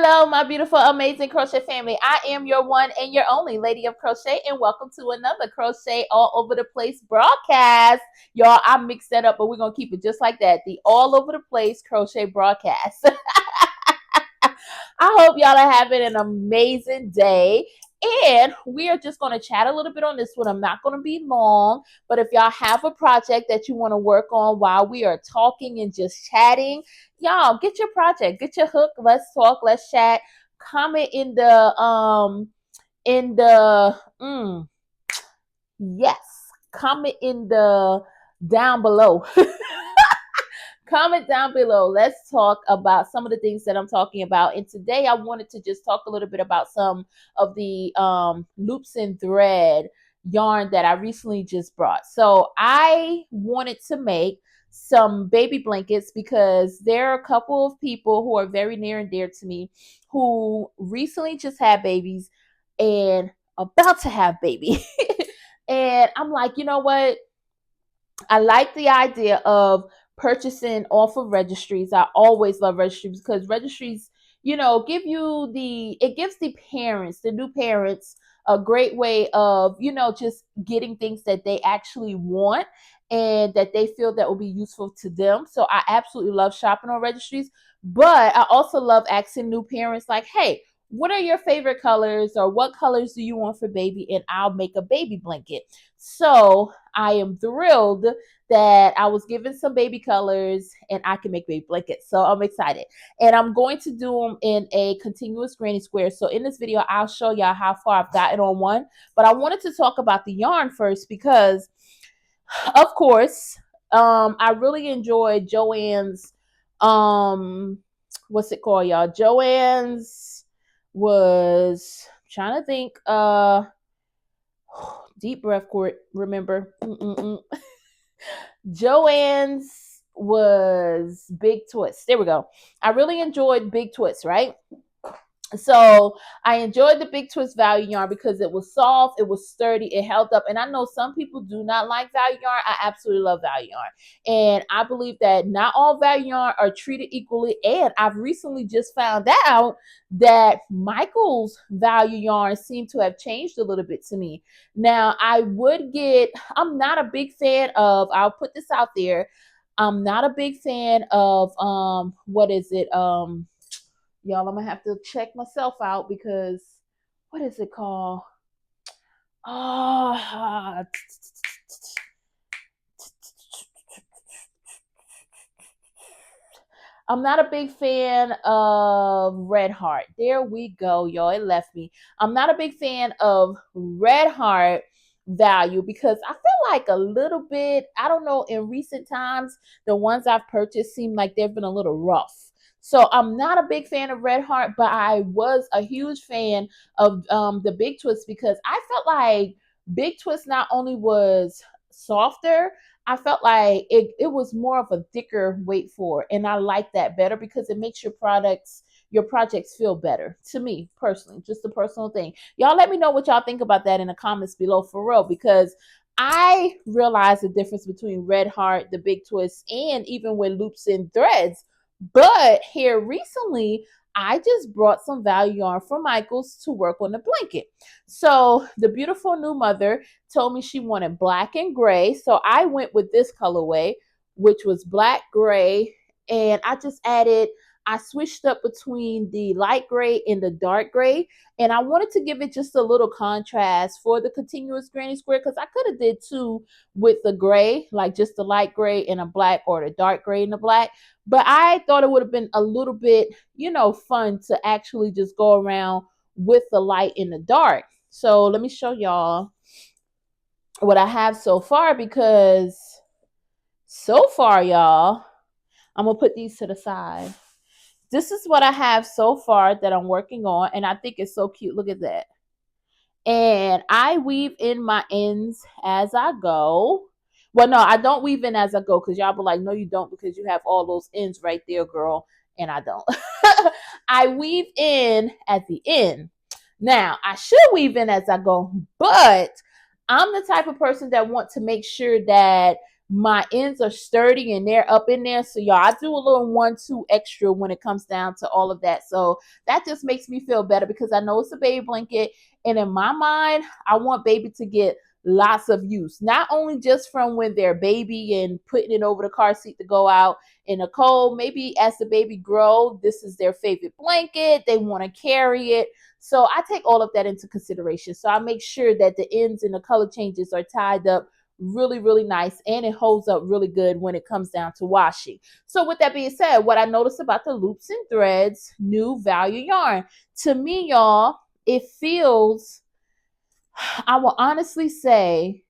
Hello, my beautiful, amazing crochet family. I am your one and your only Lady of Crochet, and welcome to another Crochet All Over the Place broadcast. Y'all, I mixed that up, but we're going to keep it just like that. The All Over the Place crochet broadcast. I hope y'all are having an amazing day. And we are just going to chat a little bit on this one. I'm not going to be long, but if y'all have a project that you want to work on while we are talking and just chatting, y'all get your project, get your hook. Let's talk, let's chat. Comment in the yes, comment in the down below. Comment down below. Let's talk about some of the things that I'm talking about. And today I wanted to just talk a little bit about some of the loops and thread yarn that I recently just brought. So I wanted to make some baby blankets because there are a couple of people who are very near and dear to me who recently just had babies and about to have baby. And I'm like, you know what? I like the idea of purchasing off of registries. I always love registries because registries, give you it gives the parents, the new parents, a great way of, just getting things that they actually want and that they feel that will be useful to them. So I absolutely love shopping on registries, but I also love asking new parents like, hey, what are your favorite colors or what colors do you want for baby? And I'll make a baby blanket. So I am thrilled that I was given some baby colors and I can make baby blankets. So I'm excited. And I'm going to do them in a continuous granny square. So in this video, I'll show y'all how far I've gotten on one. But I wanted to talk about the yarn first because, of course, I really enjoyed Joann's, what's it called, y'all? Joann's was, I'm trying to think, deep breath, Court, remember. Joann's was Big Twist. There we go. I really enjoyed Big Twist, right? So I enjoyed the Big Twist value yarn because it was soft, it was sturdy, it held up. And I know some people do not like value yarn. I absolutely love value yarn. And I believe that not all value yarn are treated equally. And I've recently just found out that Michael's value yarn seem to have changed a little bit to me. Now, I'm not a big fan of, I'll put this out there, I'm not a big fan of, what is it? Y'all, I'm gonna have to check myself out because what is it called? Oh, I'm not a big fan of Red Heart. There we go, y'all. It left me. I'm not a big fan of Red Heart value because I feel like a little bit, I don't know, in recent times, the ones I've purchased seem like they've been a little rough. So I'm not a big fan of Red Heart, but I was a huge fan of the Big Twist because I felt like Big Twist not only was softer, I felt like it was more of a thicker weight for it. And I like that better because it makes your projects feel better to me personally, just a personal thing. Y'all let me know what y'all think about that in the comments below for real because I realize the difference between Red Heart, the Big Twist, and even with loops and threads. But here recently, I just brought some value yarn from Michael's to work on the blanket. So the beautiful new mother told me she wanted black and gray. So I went with this colorway, which was black, gray, and I switched up between the light gray and the dark gray. And I wanted to give it just a little contrast for the continuous granny square because I could have did two with the gray, like just the light gray and a black or the dark gray and the black. But I thought it would have been a little bit, fun to actually just go around with the light and the dark. So let me show y'all what I have so far because so far, y'all, I'm going to put these to the side. This is what I have so far that I'm working on, and I think it's so cute. Look at that. And I weave in my ends as I go. Well, no, I don't weave in as I go because y'all be like, no, you don't because you have all those ends right there, girl. And I don't. I weave in at the end. Now, I should weave in as I go, but I'm the type of person that want to make sure that my ends are sturdy and they're up in there. So y'all, I do a little 1-2 extra when it comes down to all of that. So that just makes me feel better because I know it's a baby blanket. And in my mind, I want baby to get lots of use, not only just from when they're baby and putting it over the car seat to go out in the cold. Maybe as the baby grow, this is their favorite blanket. They want to carry it. So I take all of that into consideration. So I make sure that the ends and the color changes are tied up really, really nice, and it holds up really good when it comes down to washing. So with that being said, what I noticed about the Loops and Threads new value yarn, to me, y'all, it feels, I will honestly say,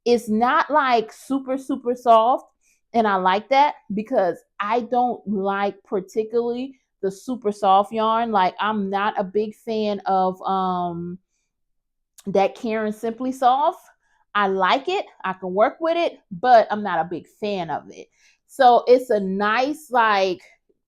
it's not like super, super soft. And I like that because I don't like particularly the super soft yarn. Like, I'm not a big fan of that Karen Simply Soft. I like it. I can work with it, but I'm not a big fan of it. So it's a nice like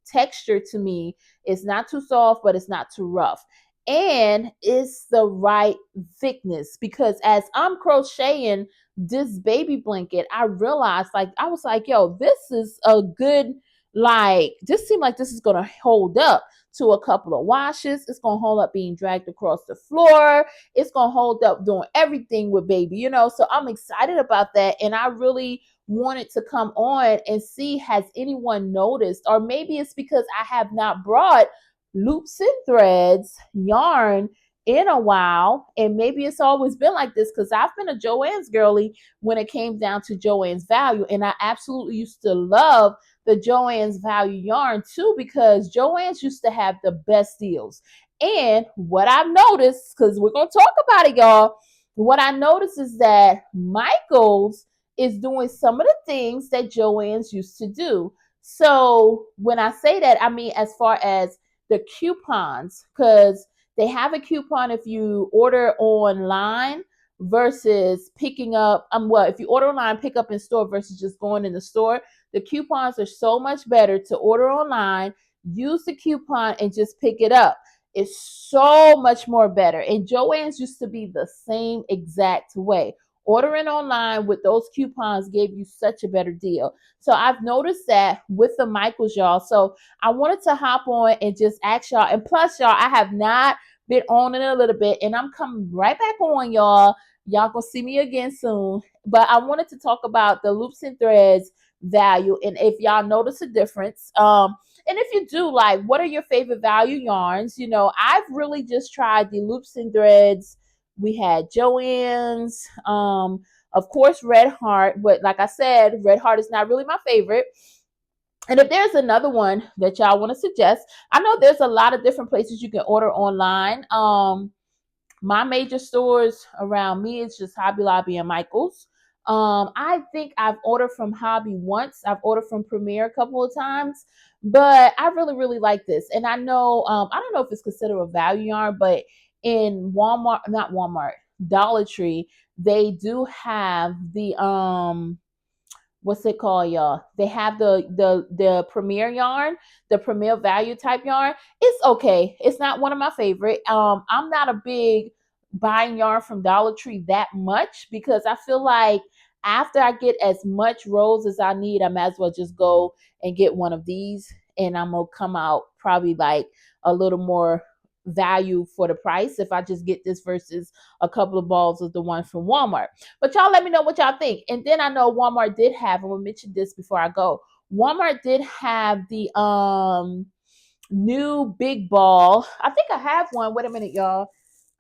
texture to me. It's not too soft, but it's not too rough. And it's the right thickness because as I'm crocheting this baby blanket, I realized, like, I was like, yo, this is a good, like, this seemed like this is going to hold up to a couple of washes. It's going to hold up being dragged across the floor. It's going to hold up doing everything with baby, you know? So I'm excited about that. And I really wanted to come on and see, has anyone noticed? Or maybe it's because I have not brought Loops and Threads yarn in a while, and maybe it's always been like this because I've been a Joann's girly when it came down to Joann's value, and I absolutely used to love the Joann's value yarn too because Joann's used to have the best deals. And what I've noticed, because we're gonna talk about it, y'all, what I noticed is that Michael's is doing some of the things that Joann's used to do. So when I say that, I mean as far as the coupons, because they have a coupon if you order online versus picking up. Well, if you order online, pick up in store versus just going in the store. The coupons are so much better to order online, use the coupon, and just pick it up. It's so much more better. And Joann's used to be the same exact way. Ordering online with those coupons gave you such a better deal. So I've noticed that with the Michaels, y'all. So I wanted to hop on and just ask y'all. And plus, y'all, I have not been on it a little bit, and I'm coming right back on, y'all. Y'all gonna see me again soon. But I wanted to talk about the Loops and Threads value, and if y'all notice a difference. And if you do, like, what are your favorite value yarns? You know, I've really just tried the Loops and Threads. We had Joann's, of course, Red Heart. But like I said, Red Heart is not really my favorite. And if there's another one that y'all want to suggest, I know there's a lot of different places you can order online. My major stores around me is just Hobby Lobby and Michael's. I think I've ordered from Hobby once. I've ordered from Premier a couple of times, but I really, really like this. And I know, I don't know if it's considered a value yarn, but in Walmart, not Walmart, Dollar Tree, they do have the what's it called, y'all? They have the Premier yarn, the Premier value type yarn. It's okay. It's not one of my favorite. I'm not a big buying yarn from Dollar Tree that much because I feel like after I get as much rolls as I need, I might as well just go and get one of these, and I'm gonna come out probably like a little more value for the price if I just get this versus a couple of balls of the one from Walmart. But y'all let me know what y'all think. And then I know Walmart did have, I'm gonna mention this before I go. Walmart did have the new big ball. I think I have one. Wait a minute, y'all.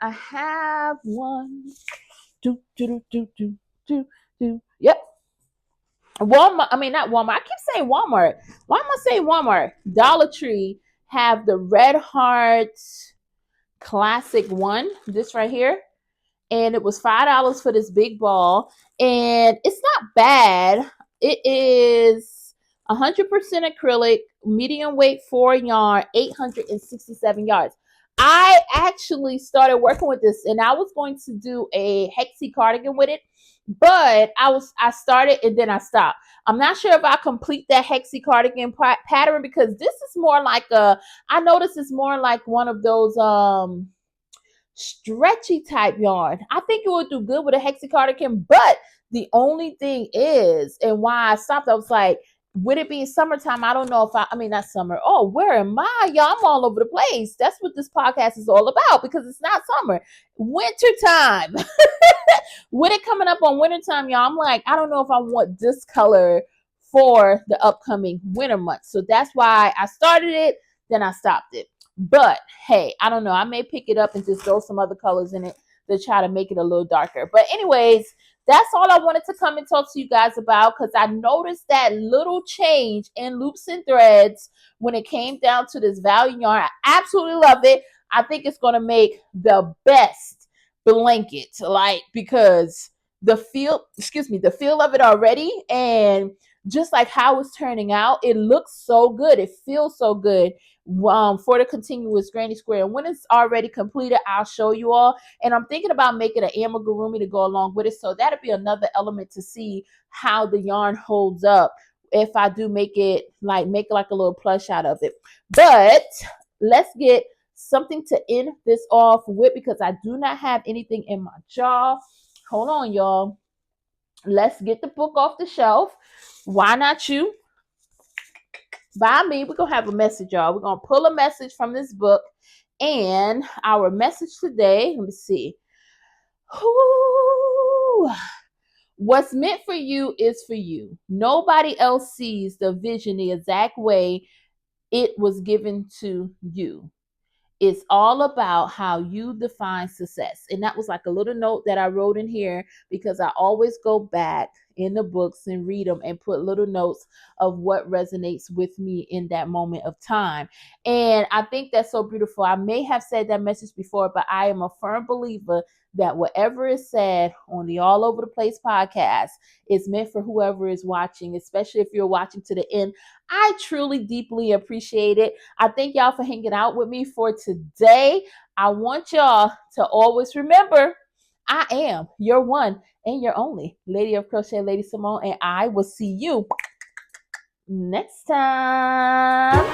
I have one. Do do do do do do. Yep. Walmart. I mean, not Walmart. I keep saying Walmart. Why am I saying Walmart? Dollar Tree have the Red Heart Classic one. This right here, and it was $5 for this big ball, and it's not bad. It is 100% acrylic, medium weight 4 yarn, 867 yards. I actually started working with this, and I was going to do a hexie cardigan with it, but I started and then I stopped. I'm not sure if I complete that hexie cardigan pattern because this is more like I notice it's more like one of those stretchy type yarn. I think it would do good with a hexie cardigan, but The only thing is, and why I stopped, I was like, with it being summertime, I don't know if I mean, not summer. Oh, where am I? Y'all, I'm all over the place. That's what this podcast is all about, because it's not summer, winter time. With it coming up on winter time, y'all, I'm like, I don't know if I want this color for the upcoming winter months. So that's why I started it, then I stopped it. But hey, I don't know. I may pick it up and just throw some other colors in it to try to make it a little darker. But anyways, that's all I wanted to come and talk to you guys about, because I noticed that little change in loops and threads when it came down to this value yarn. I absolutely love it. I think it's going to make the best blanket, like, because the feel of it already, and just like how it's turning out, it looks so good. It feels so good. For the continuous granny square, and when it's already completed, I'll show you all. And I'm thinking about making an amigurumi to go along with it, so that'll be another element to see how the yarn holds up if I do make it like a little plush out of it. But let's get something to end this off with, because I do not have anything in my jar. Hold on, y'all. Let's get the book off the shelf. Why not you? By me, we're going to have a message, y'all. We're going to pull a message from this book. And our message today, let me see. Ooh. What's meant for you is for you. Nobody else sees the vision the exact way it was given to you. It's all about how you define success. And that was like a little note that I wrote in here, because I always go back in the books and read them and put little notes of what resonates with me in that moment of time. And I think that's so beautiful. I may have said that message before, but I am a firm believer that whatever is said on the All Over the Place podcast is meant for whoever is watching, especially if you're watching to the end. I truly, deeply appreciate it. I thank y'all for hanging out with me for today. I want y'all to always remember, I am your one and your only Lady of Crochet, LadySamoan, and I will see you next time.